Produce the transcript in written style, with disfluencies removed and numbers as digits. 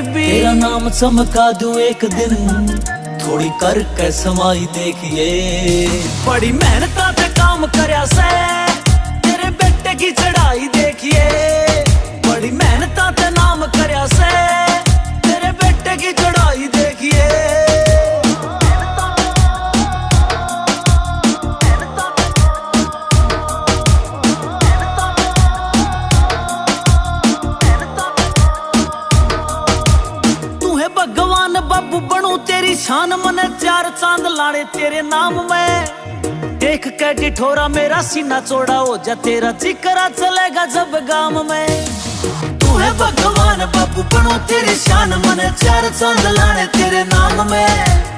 गरीबी। तेरा नाम चमका दूं एक दिन, थोड़ी करके समाई देखिए। बड़ी मेहनत पे काम करया से तेरे बेटे की चढ़ाई देखिए। बड़ी मेहनत पे नाम करया से तेरे बेटे की चढ़ाई देखिए। भगवान बाबू बनू तेरी शान, मने चार चांद लाने तेरे नाम में। देख के डिठोरा मेरा सीना चौड़ा हो जा, तेरा जिक्र चलेगा जब गांव में। तू है भगवान बाबू बनू तेरी शान, मने चार चांद लाने तेरे नाम में।